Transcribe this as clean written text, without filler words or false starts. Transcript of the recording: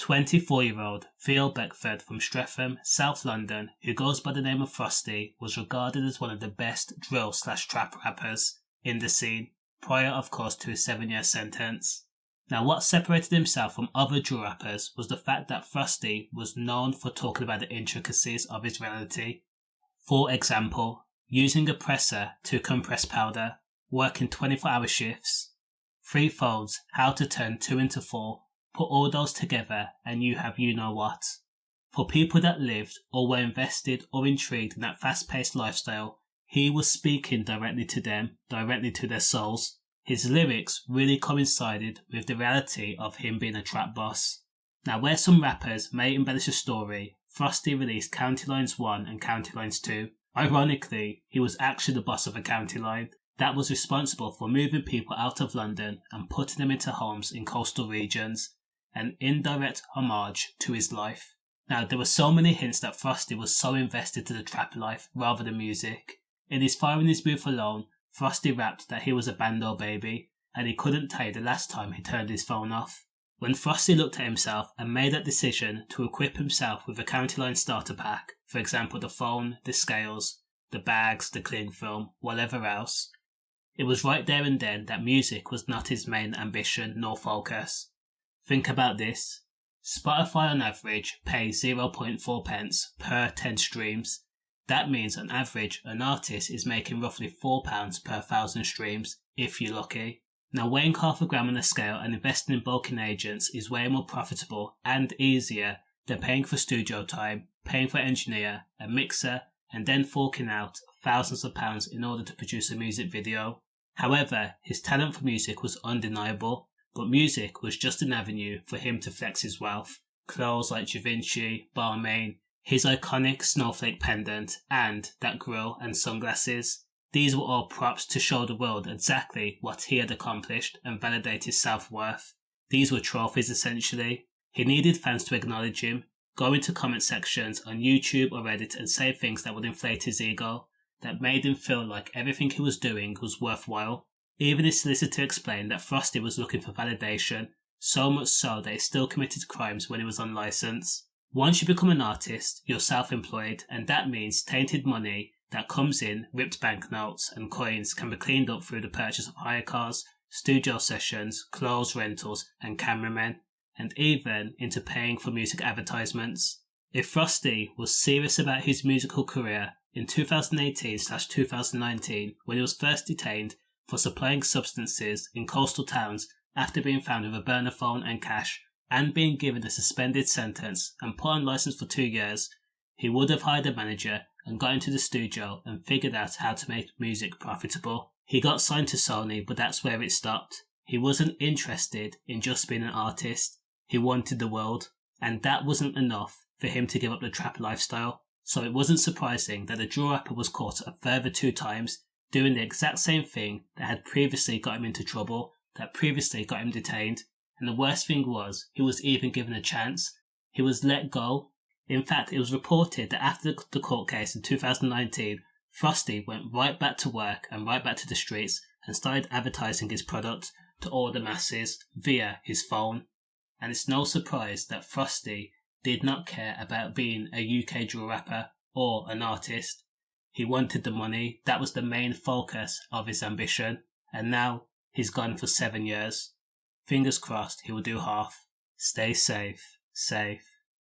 24-year-old Theo Beckford from Streatham, South London, who goes by the name of Frosty, was regarded as one of the best drill/trap rappers in the scene, prior of course to his 7-year sentence. Now what separated himself from other drill rappers was the fact that Frosty was known for talking about the intricacies of his reality. For example, using a presser to compress powder, working 24-hour shifts, 3 phones, how to turn 2 into 4, put all those together and you have you know what. For people that lived or were invested or intrigued in that fast-paced lifestyle, he was speaking directly to them, directly to their souls. His lyrics really coincided with the reality of him being a trap boss. Now where some rappers may embellish a story, Frosty released County Lines 1 and County Lines 2. Ironically, he was actually the boss of a county line that was responsible for moving people out of London and putting them into homes in coastal regions, an indirect homage to his life. Now, there were so many hints that Frosty was so invested to the trap life rather than music. In his Fire in His Booth alone, Frosty rapped that he was a bando baby, and he couldn't tell you the last time he turned his phone off. When Frosty looked at himself and made that decision to equip himself with a County Line starter pack, for example the phone, the scales, the bags, the cling film, whatever else, it was right there and then that music was not his main ambition nor focus. Think about this. Spotify on average pays 0.4 pence per 10 streams. That means on average an artist is making roughly £4 per 1,000 streams, if you're lucky. Now weighing half a gram on a scale and investing in bulking agents is way more profitable and easier than paying for studio time, paying for an engineer, a mixer, and then forking out thousands of pounds in order to produce a music video. However, his talent for music was undeniable, but music was just an avenue for him to flex his wealth. Clothes like Da Vinci, Balmain, his iconic snowflake pendant, and that grill and sunglasses. These were all props to show the world exactly what he had accomplished and validate his self-worth. These were trophies essentially. He needed fans to acknowledge him, go into comment sections on YouTube or Reddit and say things that would inflate his ego, that made him feel like everything he was doing was worthwhile. Even his solicitor explained that Frosty was looking for validation, so much so that he still committed crimes when he was on license. Once you become an artist, you're self-employed, and that means tainted money that comes in, ripped banknotes and coins can be cleaned up through the purchase of hire cars, studio sessions, clothes rentals and cameramen, and even into paying for music advertisements. If Frosty was serious about his musical career, in 2018/2019, when he was first detained for supplying substances in coastal towns after being found with a burner phone and cash, and being given a suspended sentence and put on license for 2 years, he would have hired a manager and got into the studio and figured out how to make music profitable. He got signed to Sony, but that's where it stopped. He wasn't interested in just being an artist. He wanted the world, and that wasn't enough for him to give up the trap lifestyle. So it wasn't surprising that the drill rapper was caught a further 2 times doing the exact same thing that had previously got him into trouble, that previously got him detained. And the worst thing was, he was even given a chance. He was let go. In fact, it was reported that after the court case in 2019, Frosty went right back to work and right back to the streets and started advertising his product to all the masses via his phone. And it's no surprise that Frosty did not care about being a UK drill rapper or an artist. He wanted the money. That was the main focus of his ambition. And now he's gone for 7 years. Fingers crossed he will do half. Stay safe. Safe.